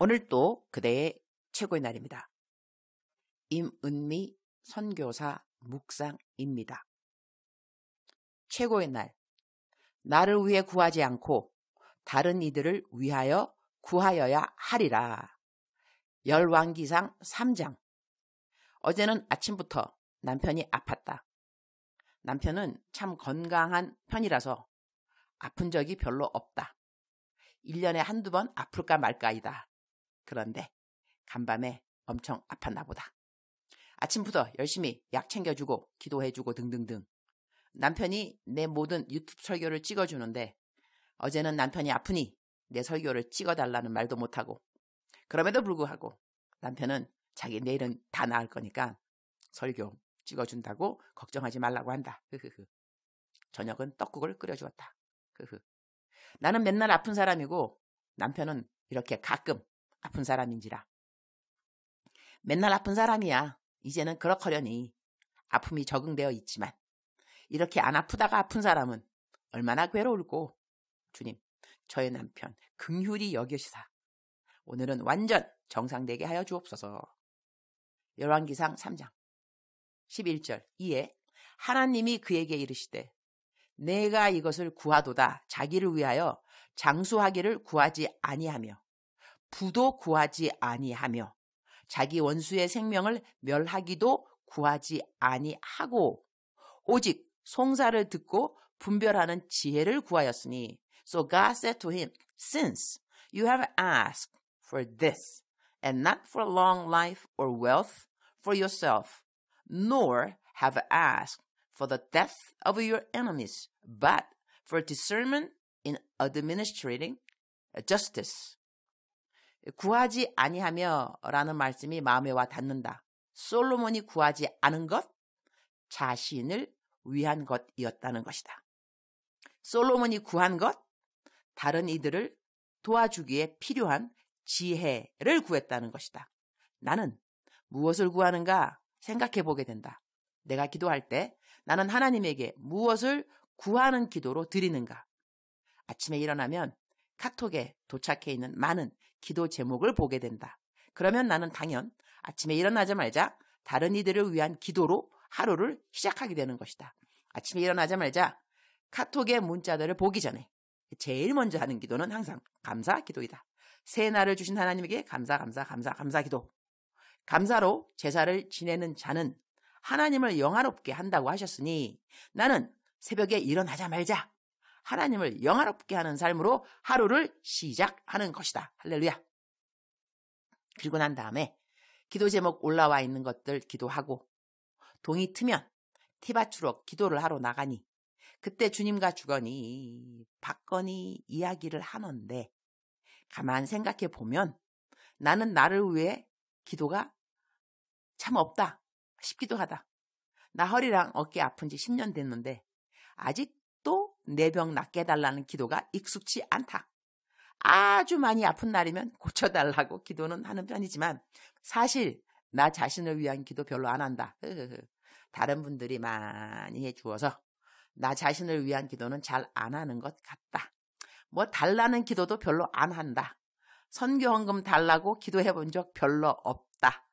오늘 또 그대의 최고의 날입니다. 임은미 선교사 묵상입니다. 최고의 날. 나를 위해 구하지 않고 다른 이들을 위하여 구하여야 하리라. 열왕기상 3장. 어제는 아침부터 남편이 아팠다. 남편은 참 건강한 편이라서 아픈 적이 별로 없다. 1년에 한두 번 아플까 말까이다. 그런데 간밤에 엄청 아팠나 보다. 아침부터 열심히 약 챙겨주고 기도해주고 등등등. 남편이 내 모든 유튜브 설교를 찍어주는데 어제는 남편이 아프니 내 설교를 찍어달라는 말도 못하고, 그럼에도 불구하고 남편은 자기 내일은 다 나을 거니까 설교 찍어준다고 걱정하지 말라고 한다. 저녁은 떡국을 끓여주었다. 나는 맨날 아픈 사람이고 남편은 이렇게 가끔 아픈 사람인지라. 맨날 아픈 사람이야. 이제는 그렇거려니 아픔이 적응되어 있지만 이렇게 안 아프다가 아픈 사람은 얼마나 괴로울꼬. 주님, 저의 남편 긍휼히 여겨시사 오늘은 완전 정상되게 하여 주옵소서. 열왕기상 3장 11절. 이에 하나님이 그에게 이르시되 내가 이것을 구하도다. 자기를 위하여 장수하기를 구하지 아니하며 부도 구하지 아니하며 자기 원수의 생명을 멸하기도 구하지 아니하고 오직 송사를 듣고 분별하는 지혜를 구하였으니. So God said to him, Since you have asked for this, and not for long life or wealth for yourself, nor have asked for the death of your enemies, but for discernment in administrating justice. 구하지 아니하며 라는 말씀이 마음에 와 닿는다. 솔로몬이 구하지 않은 것, 자신을 위한 것이었다는 것이다. 솔로몬이 구한 것, 다른 이들을 도와주기에 필요한 지혜를 구했다는 것이다. 나는 무엇을 구하는가 생각해 보게 된다. 내가 기도할 때 나는 하나님에게 무엇을 구하는 기도로 드리는가. 아침에 일어나면 카톡에 도착해 있는 많은 기도 제목을 보게 된다. 그러면 나는 당연 아침에 일어나자마자 다른 이들을 위한 기도로 하루를 시작하게 되는 것이다. 아침에 일어나자마자 카톡의 문자들을 보기 전에 제일 먼저 하는 기도는 항상 감사 기도이다. 새 날을 주신 하나님에게 감사 기도. 감사로 제사를 지내는 자는 하나님을 영화롭게 한다고 하셨으니 나는 새벽에 일어나자마자 하나님을 영화롭게 하는 삶으로 하루를 시작하는 것이다. 할렐루야. 그리고 난 다음에 기도 제목 올라와 있는 것들 기도하고 동이 트면 티바추러 기도를 하러 나가니 그때 주님과 주거니 받거니 이야기를 하는데 가만 생각해 보면 나는 나를 위해 기도가 참 없다 싶기도 하다. 나 허리랑 어깨 아픈 지 10년 됐는데 아직도 내 병 낫게 해달라는 기도가 익숙치 않다. 아주 많이 아픈 날이면 고쳐달라고 기도는 하는 편이지만 사실 나 자신을 위한 기도 별로 안 한다. 다른 분들이 많이 해주어서 나 자신을 위한 기도는 잘 안 하는 것 같다. 뭐 달라는 기도도 별로 안 한다. 선교헌금 달라고 기도해 본 적 별로 없다.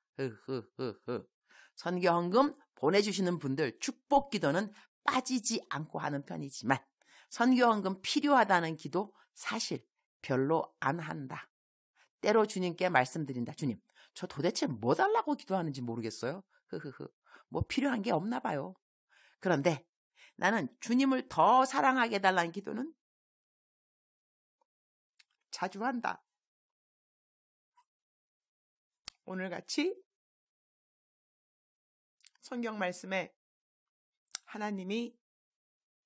선교헌금 보내주시는 분들 축복 기도는 빠지지 않고 하는 편이지만 선교헌금 필요하다는 기도 사실 별로 안 한다. 때로 주님께 말씀드린다. 주님, 저 도대체 뭐 달라고 기도하는지 모르겠어요. 뭐 필요한 게 없나 봐요. 그런데 나는 주님을 더 사랑하게 해달라는 기도는 자주 한다. 오늘같이 성경 말씀에 하나님이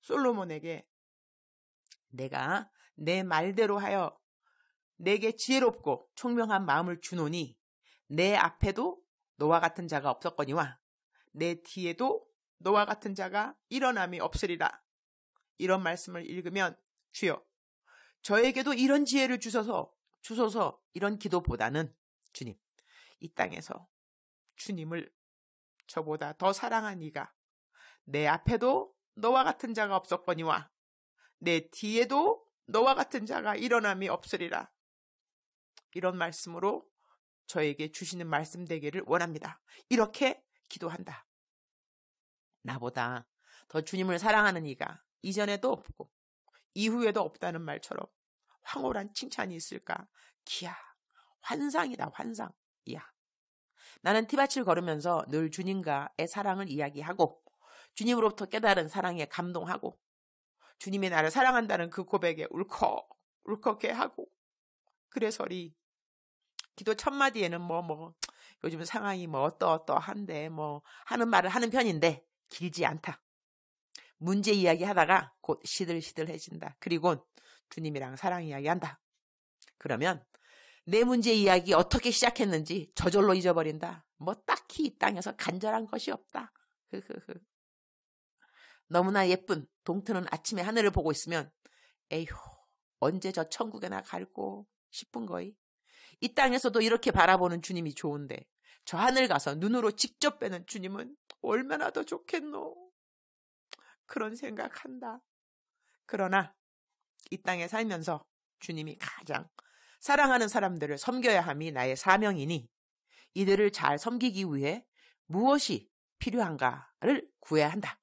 솔로몬에게 내가 내 말대로 하여 내게 지혜롭고 총명한 마음을 주노니 내 앞에도 너와 같은 자가 없었거니와 내 뒤에도 너와 같은 자가 일어남이 없으리라. 이런 말씀을 읽으면 주여 저에게도 이런 지혜를 주소서 이런 기도보다는 주님 이 땅에서 주님을 저보다 더 사랑한 이가 내 앞에도 너와 같은 자가 없었거니와 내 뒤에도 너와 같은 자가 일어남이 없으리라. 이런 말씀으로 저에게 주시는 말씀 되기를 원합니다. 이렇게 기도한다. 나보다 더 주님을 사랑하는 이가 이전에도 없고 이후에도 없다는 말처럼 황홀한 칭찬이 있을까? 기야, 환상이다, 환상. 이야. 나는 티밭을 걸으면서 늘 주님과의 사랑을 이야기하고 주님으로부터 깨달은 사랑에 감동하고 주님이 나를 사랑한다는 그 고백에 울컥해 하고 그래서리 기도 첫마디에는 요즘 상황이 어떠한데 하는 말을 하는 편인데 길지 않다. 문제 이야기 하다가 곧 시들시들해진다. 그리고 주님이랑 사랑 이야기 한다. 그러면 내 문제 이야기 어떻게 시작했는지 저절로 잊어버린다. 딱히 이 땅에서 간절한 것이 없다. 너무나 예쁜 동트는 아침에 하늘을 보고 있으면 에휴 언제 저 천국에나 갈고 싶은 거이. 이 땅에서도 이렇게 바라보는 주님이 좋은데 저 하늘 가서 눈으로 직접 뵈는 주님은 얼마나 더 좋겠노. 그런 생각한다. 그러나 이 땅에 살면서 주님이 가장 사랑하는 사람들을 섬겨야 함이 나의 사명이니 이들을 잘 섬기기 위해 무엇이 필요한가를 구해야 한다.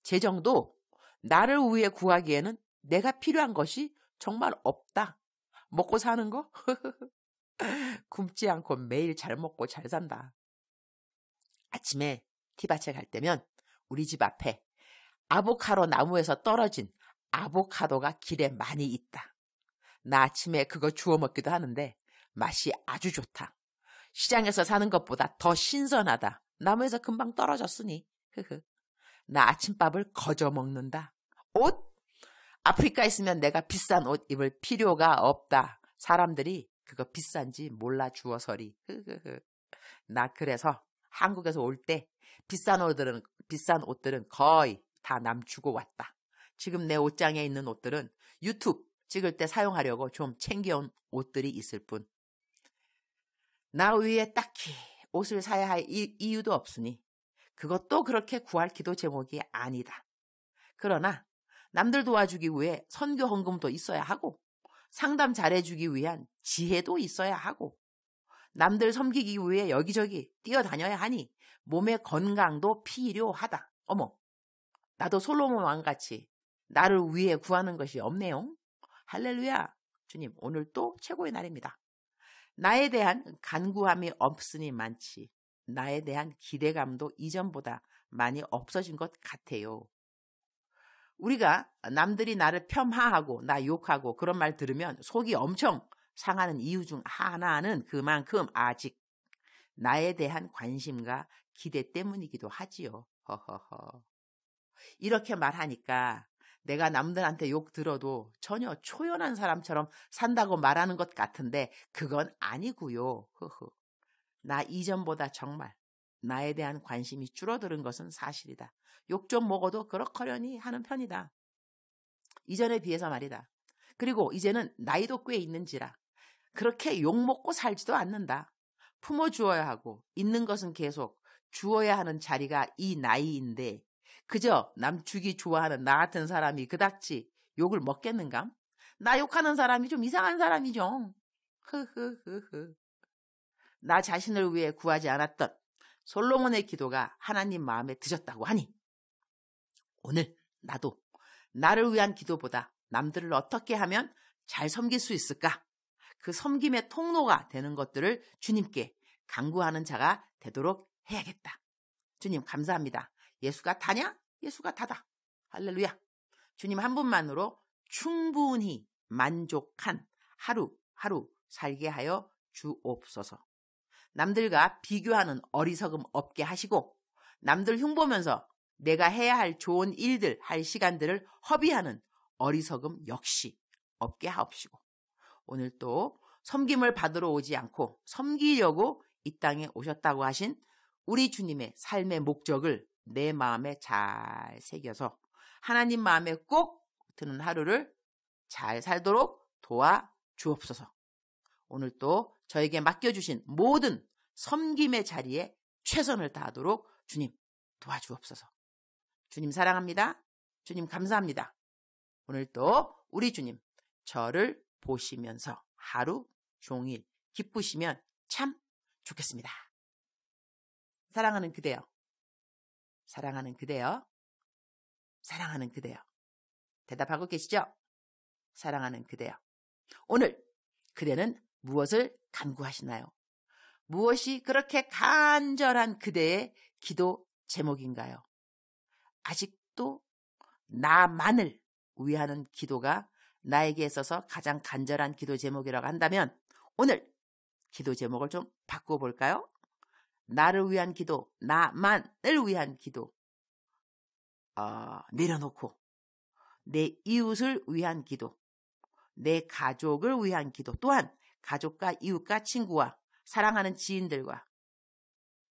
재정도 나를 위해 구하기에는 내가 필요한 것이 정말 없다. 먹고 사는 거? 굶지 않고 매일 잘 먹고 잘 산다. 아침에 티밭에 갈 때면 우리 집 앞에 아보카도 나무에서 떨어진 아보카도가 길에 많이 있다. 나 아침에 그거 주워 먹기도 하는데 맛이 아주 좋다. 시장에서 사는 것보다 더 신선하다. 나무에서 금방 떨어졌으니. 나 아침밥을 거저 먹는다. 옷? 아프리카 있으면 내가 비싼 옷 입을 필요가 없다. 사람들이 그거 비싼지 몰라 주어서리. 나 그래서 한국에서 올 때 비싼 옷들은 거의 다 남 주고 왔다. 지금 내 옷장에 있는 옷들은 유튜브 찍을 때 사용하려고 좀 챙겨온 옷들이 있을 뿐. 나 위에 딱히 옷을 사야 할 이유도 없으니 그것도 그렇게 구할 기도 제목이 아니다. 그러나 남들 도와주기 위해 선교 헌금도 있어야 하고 상담 잘해주기 위한 지혜도 있어야 하고 남들 섬기기 위해 여기저기 뛰어다녀야 하니 몸의 건강도 필요하다. 어머, 나도 솔로몬 왕같이 나를 위해 구하는 것이 없네요. 할렐루야. 주님, 오늘 또 최고의 날입니다. 나에 대한 간구함이 없으니 많지. 나에 대한 기대감도 이전보다 많이 없어진 것 같아요. 우리가 남들이 나를 폄하하고 나 욕하고 그런 말 들으면 속이 엄청 상하는 이유 중 하나는 그만큼 아직 나에 대한 관심과 기대 때문이기도 하지요. 허허허. 이렇게 말하니까 내가 남들한테 욕 들어도 전혀 초연한 사람처럼 산다고 말하는 것 같은데 그건 아니고요. 나 이전보다 정말 나에 대한 관심이 줄어드는 것은 사실이다. 욕 좀 먹어도 그럭저럭 하는 편이다. 이전에 비해서 말이다. 그리고 이제는 나이도 꽤 있는지라 그렇게 욕 먹고 살지도 않는다. 품어주어야 하고 있는 것은 계속 주어야 하는 자리가 이 나이인데 그저 남 주기 좋아하는 나 같은 사람이 그닥지 욕을 먹겠는감? 나 욕하는 사람이 좀 이상한 사람이죠. 나 자신을 위해 구하지 않았던 솔로몬의 기도가 하나님 마음에 드셨다고 하니 오늘 나도 나를 위한 기도보다 남들을 어떻게 하면 잘 섬길 수 있을까? 그 섬김의 통로가 되는 것들을 주님께 간구하는 자가 되도록 해야겠다. 주님 감사합니다. 예수가 다냐? 예수가 다다. 할렐루야. 주님 한 분만으로 충분히 만족한 하루 살게 하여 주옵소서. 남들과 비교하는 어리석음 없게 하시고 남들 흉보면서 내가 해야 할 좋은 일들, 할 시간들을 허비하는 어리석음 역시 없게 하옵시고 오늘 또 섬김을 받으러 오지 않고 섬기려고 이 땅에 오셨다고 하신 우리 주님의 삶의 목적을 내 마음에 잘 새겨서 하나님 마음에 꼭 드는 하루를 잘 살도록 도와주옵소서. 오늘 또 저에게 맡겨주신 모든 섬김의 자리에 최선을 다하도록 주님 도와주옵소서. 주님 사랑합니다. 주님 감사합니다. 오늘 또 우리 주님 저를 보시면서 하루 종일 기쁘시면 참 좋겠습니다. 사랑하는 그대여, 사랑하는 그대여, 사랑하는 그대여. 대답하고 계시죠? 사랑하는 그대여. 오늘 그대는 무엇을 간구하시나요? 무엇이 그렇게 간절한 그대의 기도 제목인가요? 아직도 나만을 위하는 기도가 나에게 있어서 가장 간절한 기도 제목이라고 한다면 오늘 기도 제목을 좀 바꿔볼까요? 나를 위한 기도, 나만을 위한 기도 내려놓고 내 이웃을 위한 기도, 내 가족을 위한 기도, 또한 가족과 이웃과 친구와 사랑하는 지인들과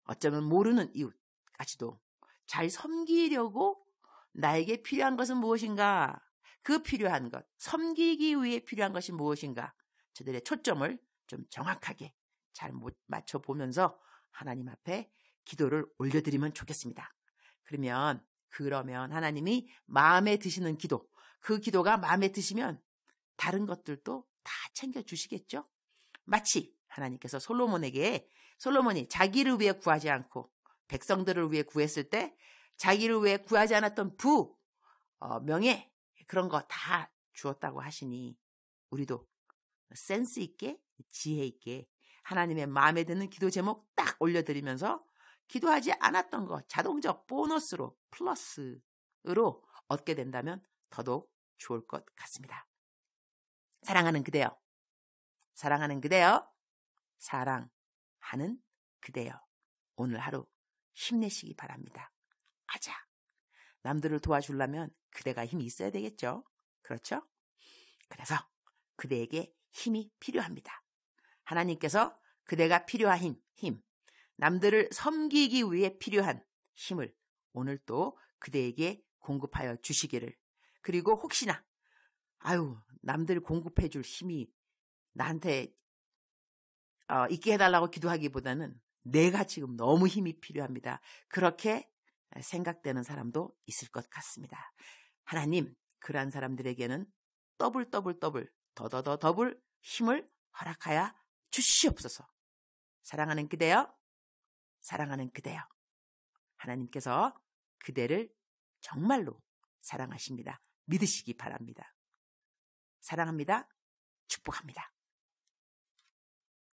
어쩌면 모르는 이웃까지도 잘 섬기려고 나에게 필요한 것은 무엇인가? 그 필요한 것, 섬기기 위해 필요한 것이 무엇인가? 저들의 초점을 좀 정확하게 잘 맞춰보면서 하나님 앞에 기도를 올려드리면 좋겠습니다. 그러면 하나님이 마음에 드시는 기도, 그 기도가 마음에 드시면 다른 것들도 다 챙겨주시겠죠? 마치 하나님께서 솔로몬이 자기를 위해 구하지 않고 백성들을 위해 구했을 때 자기를 위해 구하지 않았던 명예 그런 거 다 주었다고 하시니 우리도 센스 있게 지혜 있게 하나님의 마음에 드는 기도 제목 딱 올려드리면서 기도하지 않았던 거 자동적 보너스로 플러스로 얻게 된다면 더더욱 좋을 것 같습니다. 사랑하는 그대여, 사랑하는 그대여, 사랑하는 그대여. 오늘 하루 힘내시기 바랍니다. 아자, 남들을 도와주려면 그대가 힘이 있어야 되겠죠? 그렇죠? 그래서 그대에게 힘이 필요합니다. 하나님께서 그대가 필요한 힘, 남들을 섬기기 위해 필요한 힘을 오늘 또 그대에게 공급하여 주시기를, 그리고 혹시나 남들 공급해 줄 힘이 나한테 있게 해달라고 기도하기보다는 내가 지금 너무 힘이 필요합니다. 그렇게 생각되는 사람도 있을 것 같습니다. 하나님, 그러한 사람들에게는 더블 힘을 허락하여 주시옵소서. 사랑하는 그대여, 사랑하는 그대여. 하나님께서 그대를 정말로 사랑하십니다. 믿으시기 바랍니다. 사랑합니다. 축복합니다.